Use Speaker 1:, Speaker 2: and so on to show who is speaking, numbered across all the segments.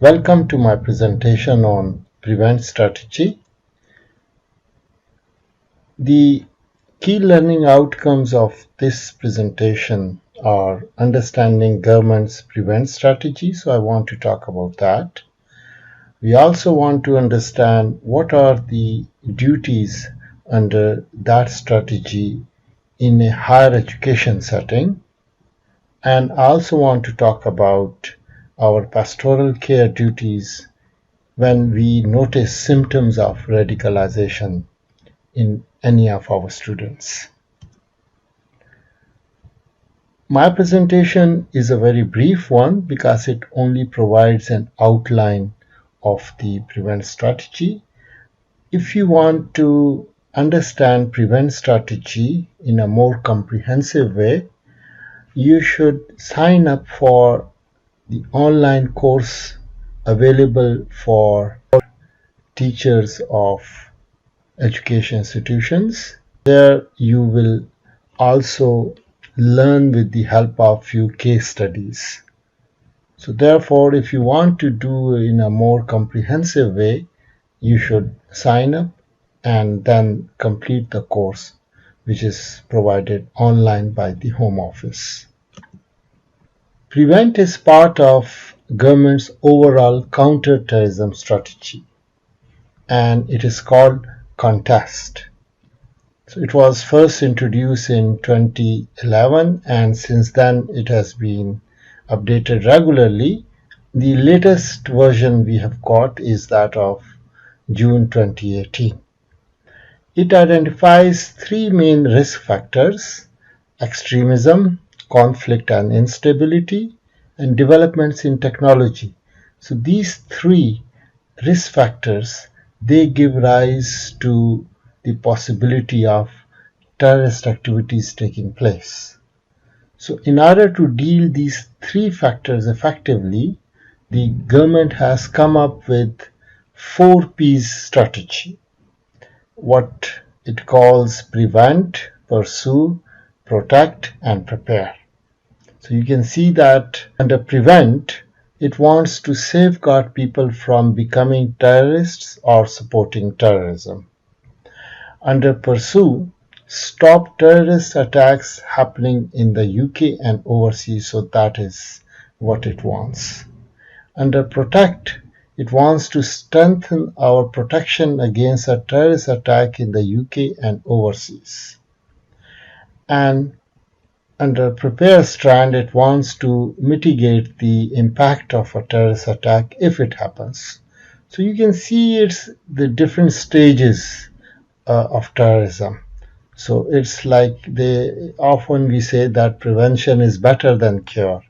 Speaker 1: Welcome to my presentation on Prevent strategy. The key learning outcomes of this presentation are understanding government's Prevent strategy, so I want to talk about that. We also want to understand what are the duties under that strategy in a higher education setting, and I also want to talk about our pastoral care duties when we notice symptoms of radicalization in any of our students. My presentation is a very brief one because it only provides an outline of the Prevent strategy. If you want to understand Prevent strategy in a more comprehensive way, you should sign up for the online course available for teachers of education institutions. There you will also learn with the help of few case studies. So therefore, if you want to do in a more comprehensive way, you should sign up and then complete the course, which is provided online by the Home Office. Prevent is part of government's overall counter-terrorism strategy, and it is called Contest. So it was first introduced in 2011, and since then it has been updated regularly. The latest version we have got is that of June 2018. It identifies three main risk factors: extremism, conflict and instability, and developments in technology. So these three risk factors, they give rise to the possibility of terrorist activities taking place. So in order to deal these three factors effectively, the government has come up with 4P's strategy, what it calls prevent, pursue, protect, and prepare. So you can see that under prevent, it wants to safeguard people from becoming terrorists or supporting terrorism. Under pursue, stop terrorist attacks happening in the UK and overseas, so that is what it wants. Under protect, it wants to strengthen our protection against a terrorist attack in the UK and overseas. And under prepare strand, it wants to mitigate the impact of a terrorist attack if it happens. So you can see it's the different stages of terrorism. So it's like often we say that prevention is better than cure.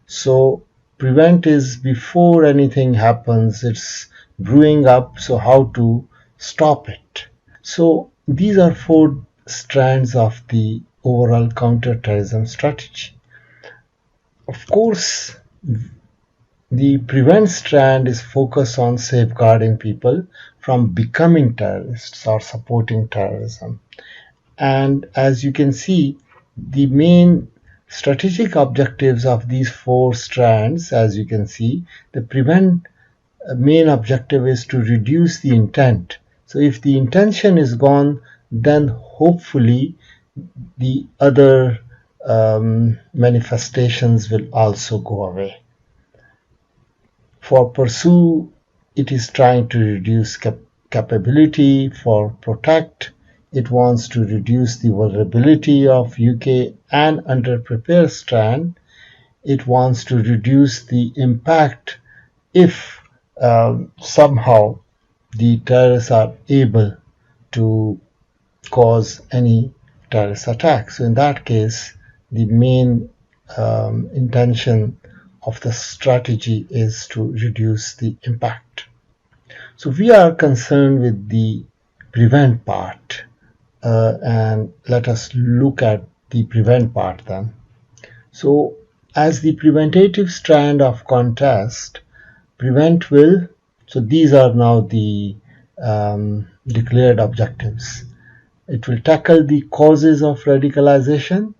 Speaker 1: So prevent is before anything happens, it's brewing up, so how to stop it. So these are 4 strands of the overall counter-terrorism strategy. Of course, the prevent strand is focused on safeguarding people from becoming terrorists or supporting terrorism. And as you can see, the main strategic objectives of these 4 strands, as you can see, the prevent main objective is to reduce the intent. So if the intention is gone, then hopefully the other manifestations will also go away. For pursue, it is trying to reduce capability. For protect, it wants to reduce the vulnerability of UK, and under prepare strand, it wants to reduce the impact if somehow the terrorists are able to cause any terrorist attack. So in that case, the main intention of the strategy is to reduce the impact. So we are concerned with the prevent part, and let us look at the prevent part then. So as the preventative strand of contest, prevent will, so these are now the declared objectives. It will tackle the causes of radicalization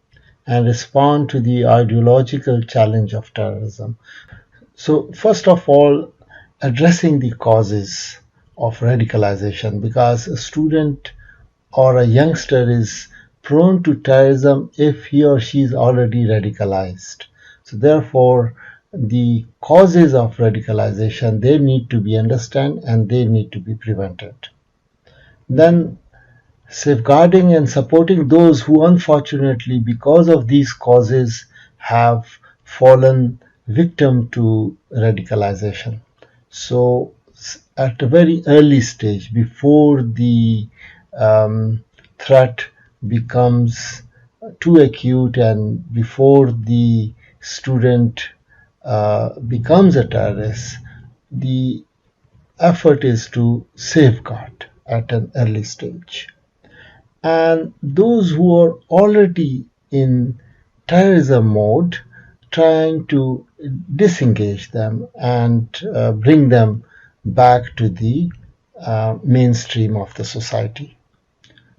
Speaker 1: and respond to the ideological challenge of terrorism. So first of all, addressing the causes of radicalization, because a student or a youngster is prone to terrorism if he or she is already radicalized. So therefore, the causes of radicalization, they need to be understood and they need to be prevented. Then safeguarding and supporting those who unfortunately, because of these causes, have fallen victim to radicalization. So at a very early stage, before the threat becomes too acute and before the student becomes a terrorist, the effort is to safeguard at an early stage. And those who are already in terrorism mode, trying to disengage them and bring them back to the mainstream of the society.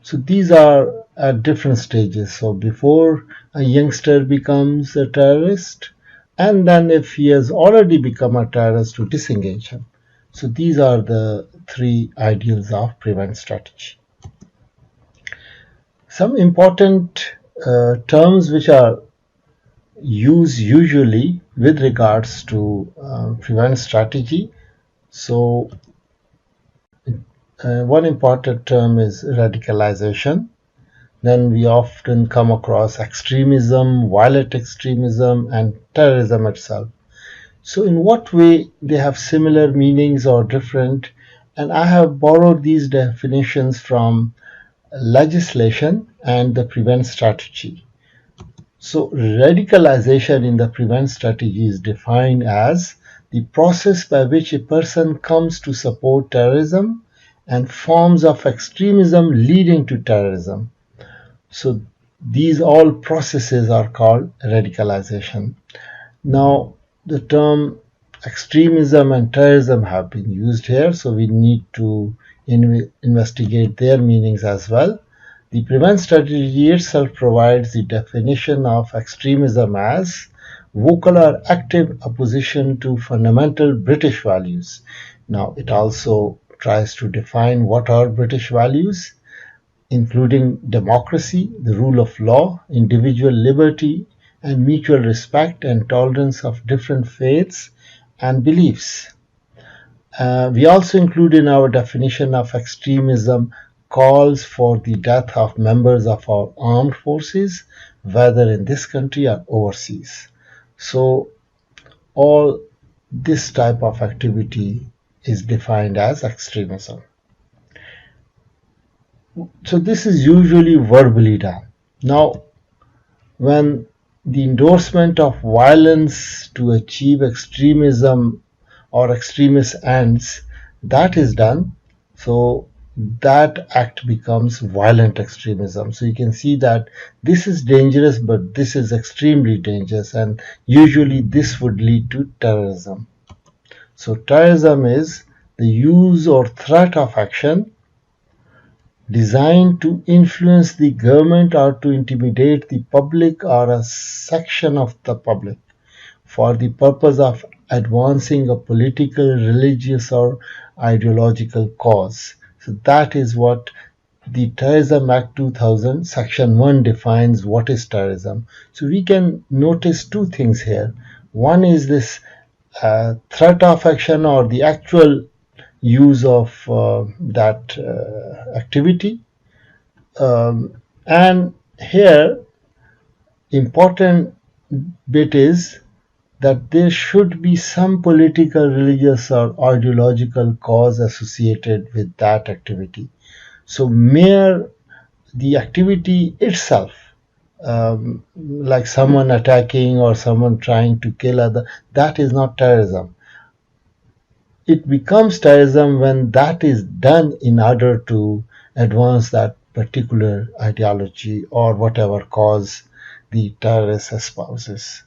Speaker 1: So these are at different stages. So before a youngster becomes a terrorist, and then if he has already become a terrorist, to disengage him. So these are the three ideals of prevent strategy. Some important terms which are used usually with regards to prevent strategy. So one important term is radicalization. Then we often come across extremism, violent extremism, and terrorism itself. So in what way they have similar meanings or different? And I have borrowed these definitions from legislation and the prevent strategy. So radicalization in the prevent strategy is defined as the process by which a person comes to support terrorism and forms of extremism leading to terrorism. So these all processes are called radicalization. Now, the term extremism and terrorism have been used here, so we need to investigate their meanings as well. The prevent strategy itself provides the definition of extremism as vocal or active opposition to fundamental British values. Now, it also tries to define what are British values, including democracy, the rule of law, individual liberty, and mutual respect and tolerance of different faiths and beliefs. We also include in our definition of extremism calls for the death of members of our armed forces, whether in this country or overseas. So, all this type of activity is defined as extremism. So, this is usually verbally done. Now, when the endorsement of violence to achieve extremism or extremist ends, that is done, so that act becomes violent extremism. So you can see that this is dangerous, but this is extremely dangerous, and usually this would lead to terrorism. So terrorism is the use or threat of action designed to influence the government or to intimidate the public or a section of the public for the purpose of advancing a political, religious, or ideological cause. So that is what the Terrorism Act 2000, Section 1 defines what is terrorism. So we can notice two things here. One is this threat of action or the actual use of that activity. And here, important bit is that there should be some political, religious, or ideological cause associated with that activity. So mere the activity itself, like someone attacking or someone trying to kill other, that is not terrorism. It becomes terrorism when that is done in order to advance that particular ideology or whatever cause the terrorist espouses.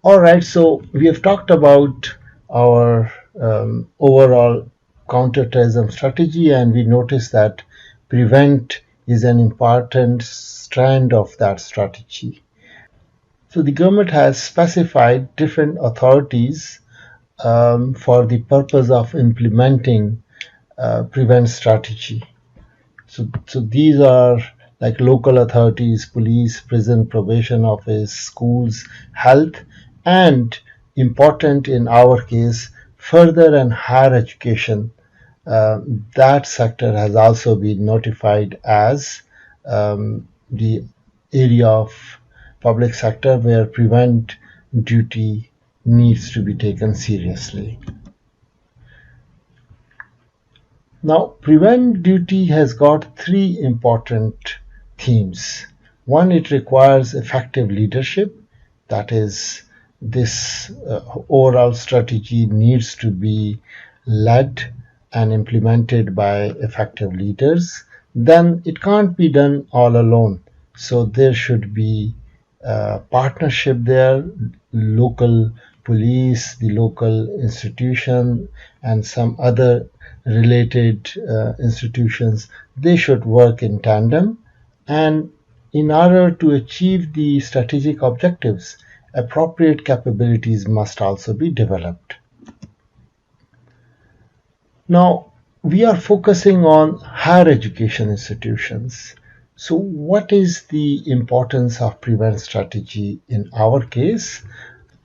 Speaker 1: All right, so we have talked about our overall counterterrorism strategy, and we noticed that prevent is an important strand of that strategy. So the government has specified different authorities for the purpose of implementing prevent strategy. So these are like local authorities, police, prison, probation office, schools, health, and important in our case, further and higher education. That sector has also been notified as the area of public sector where prevent duty needs to be taken seriously. Now, prevent duty has got three important themes. One, it requires effective leadership. That is, this overall strategy needs to be led and implemented by effective leaders. Then it can't be done all alone. So there should be partnership there, local police, the local institution, and some other related institutions, they should work in tandem. And in order to achieve the strategic objectives, appropriate capabilities must also be developed. Now, we are focusing on higher education institutions. So, what is the importance of prevent strategy in our case?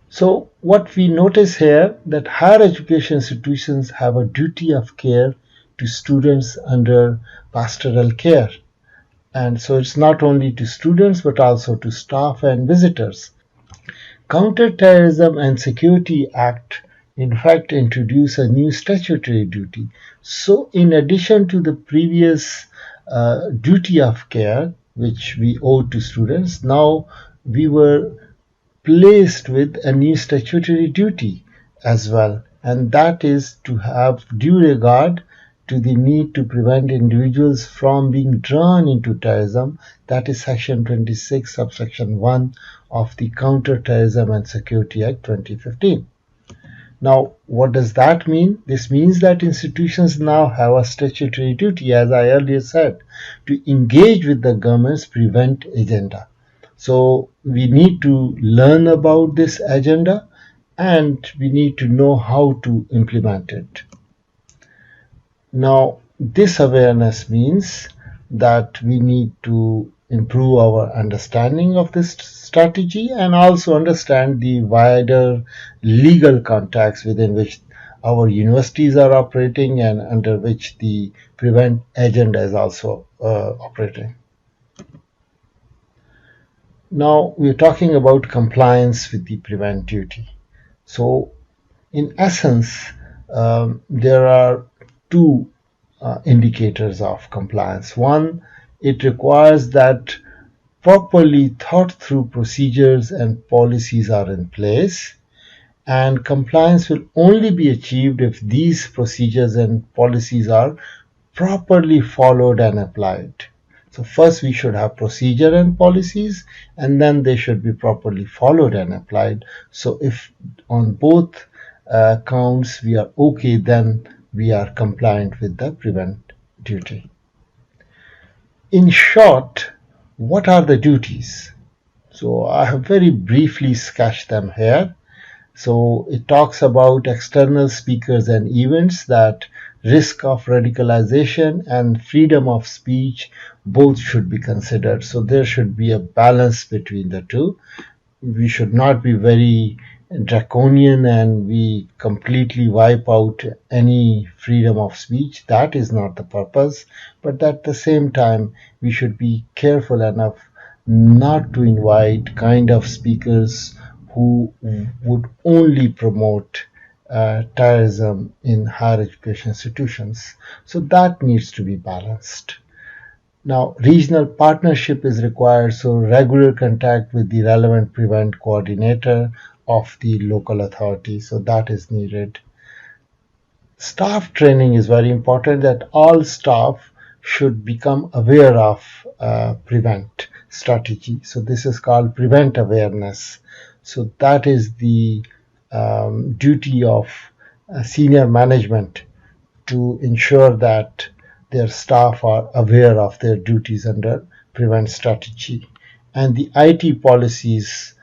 Speaker 1: So what we notice here that higher education institutions have a duty of care to students under pastoral care. And so it's not only to students but also to staff and visitors. Counterterrorism and Security Act in fact introduce a new statutory duty. So in addition to the previous duty of care which we owe to students, now we were placed with a new statutory duty as well, and that is to have due regard to the need to prevent individuals from being drawn into terrorism. That is Section 26, subsection 1 of the Counter-Terrorism and Security Act 2015. Now, what does that mean? This means that institutions now have a statutory duty, as I earlier said, to engage with the government's prevent agenda. So we need to learn about this agenda and we need to know how to implement it. Now, this awareness means that we need to improve our understanding of this strategy and also understand the wider legal context within which our universities are operating and under which the prevent agenda is also operating. Now we're talking about compliance with the prevent duty. So in essence, there are two indicators of compliance. One, it requires that properly thought through procedures and policies are in place, and compliance will only be achieved if these procedures and policies are properly followed and applied. So first we should have procedure and policies, and then they should be properly followed and applied. So if on both counts we are okay, then we are compliant with the prevent duty. In short, what are the duties? So I have very briefly sketched them here. So it talks about external speakers and events, that risk of radicalization and freedom of speech both should be considered. So there should be a balance between the two. We should not be very draconian and we completely wipe out any freedom of speech. That is not the purpose. But at the same time, we should be careful enough not to invite kind of speakers who would only promote terrorism in higher education institutions. So that needs to be balanced. Now, regional partnership is required, so regular contact with the relevant prevent coordinator of the local authority, so that is needed. Staff training is very important, that all staff should become aware of prevent strategy. So this is called prevent awareness. So that is the duty of senior management to ensure that their staff are aware of their duties under prevent strategy. And the IT policies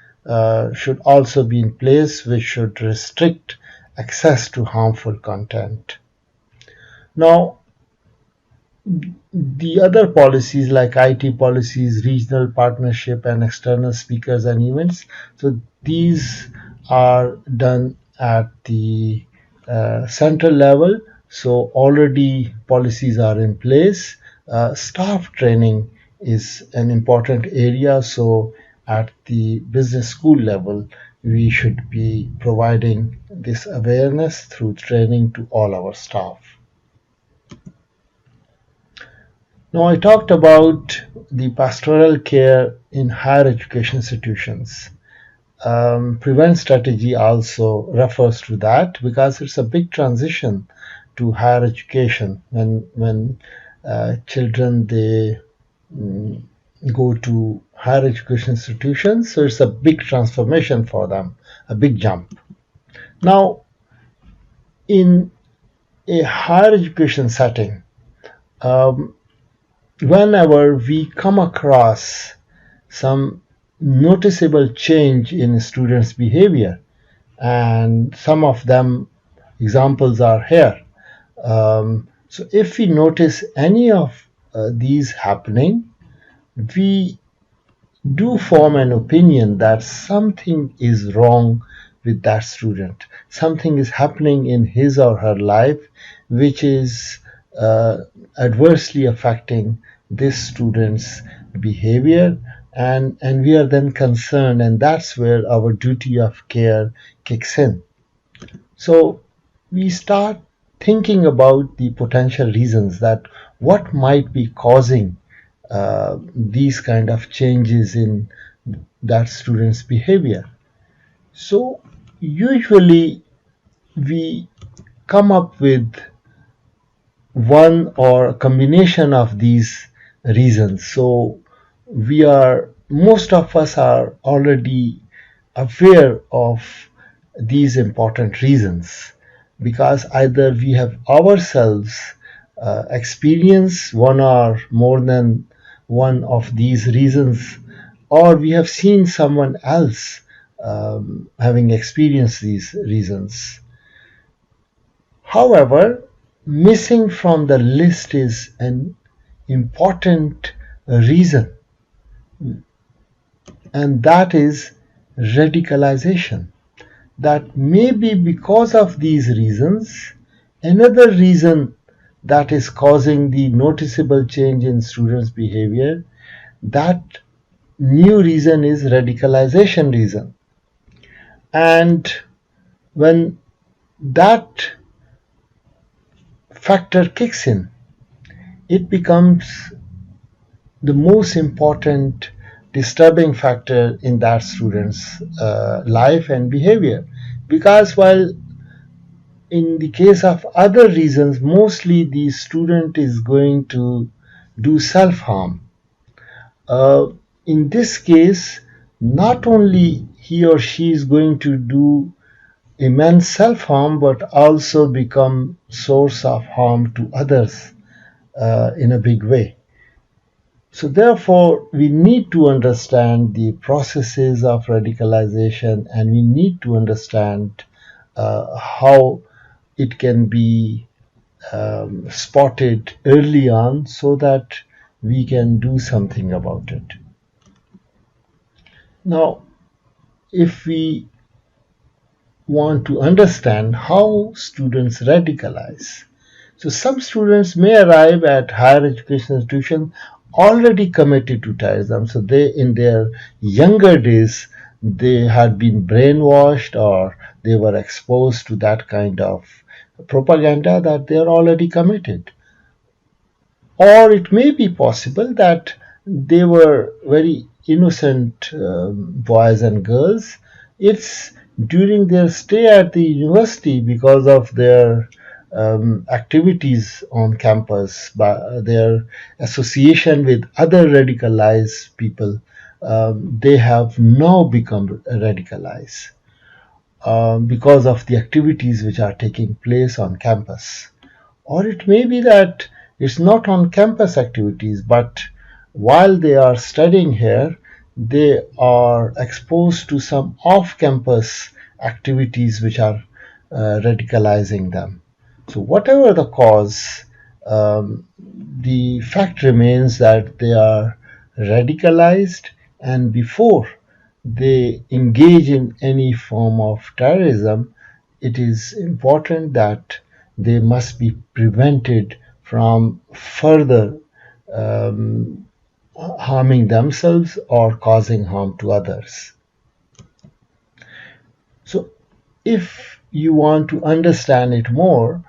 Speaker 1: should also be in place, which should restrict access to harmful content. Now, the other policies like IT policies, regional partnership, and external speakers and events, so these are done at the central level. So already policies are in place. Staff training is an important area. So at the business school level, we should be providing this awareness through training to all our staff. Now, I talked about the pastoral care in higher education institutions. Prevent strategy also refers to that because it's a big transition to higher education when children they go to higher education institutions. So it's a big transformation for them, a big jump. Now, in a higher education setting, um, whenever we come across some noticeable change in students' behavior, and some of them examples are here. So if we notice any of these happening, we do form an opinion that something is wrong with that student. Something is happening in his or her life which is adversely affecting this student's behavior, and we are then concerned, and that's where our duty of care kicks in. So we start thinking about the potential reasons that what might be causing these kind of changes in that student's behavior. So usually we come up with one or a combination of these reasons. So most of us are already aware of these important reasons because either we have ourselves experienced one or more than one of these reasons, or we have seen someone else having experienced these reasons. However, missing from the list is an important reason, and that is radicalization. That maybe because of these reasons, another reason that is causing the noticeable change in students' behavior, that new reason is radicalization reason. And when that factor kicks in, it becomes the most important disturbing factor in that student's life and behavior. Because while in the case of other reasons, mostly the student is going to do self-harm. In this case, not only he or she is going to do immense self-harm, but also become source of harm to others in a big way. So therefore, we need to understand the processes of radicalization, and we need to understand how it can be spotted early on so that we can do something about it. Now, if we want to understand how students radicalize, so some students may arrive at higher education institutions already committed to terrorism. So they, in their younger days, they had been brainwashed or they were exposed to that kind of propaganda that they are already committed. Or it may be possible that they were very innocent boys and girls. It's during their stay at the university, because of their activities on campus, by their association with other radicalized people, they have now become radicalized because of the activities which are taking place on campus. Or it may be that it's not on campus activities, but while they are studying here, they are exposed to some off-campus activities which are radicalizing them. So whatever the cause, the fact remains that they are radicalized, and before they engage in any form of terrorism, it is important that they must be prevented from further um, harming themselves or causing harm to others. So, if you want to understand it more,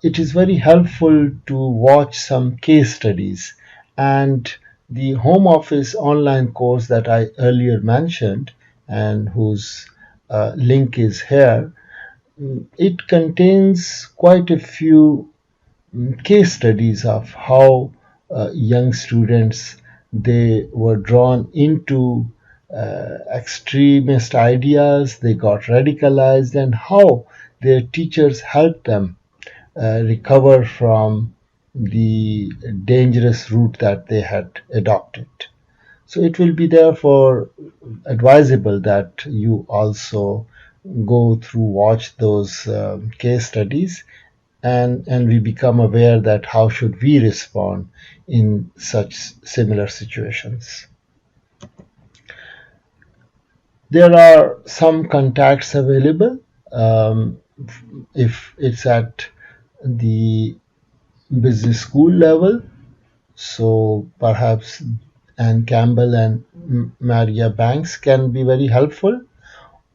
Speaker 1: it is very helpful to watch some case studies. And the Home Office online course that I earlier mentioned, and whose link is here, it contains quite a few case studies of how young students they were drawn into extremist ideas, they got radicalized, and how their teachers helped them recover from the dangerous route that they had adopted. So it will be therefore advisable that you also go through, watch those case studies, and we become aware that how should we respond in such similar situations. There are some contacts available if it's at the business school level. So perhaps Anne Campbell and Maria Banks can be very helpful,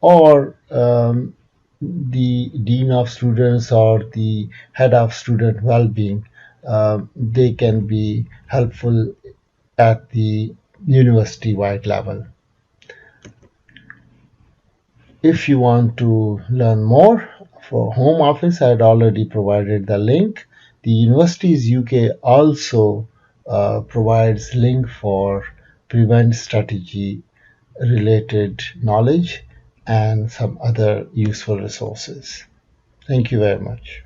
Speaker 1: or the dean of students or the head of student well-being. They can be helpful at the university-wide level. If you want to learn more for Home Office, I had already provided the link. The Universities UK also provides link for prevent strategy related knowledge and some other useful resources. Thank you very much.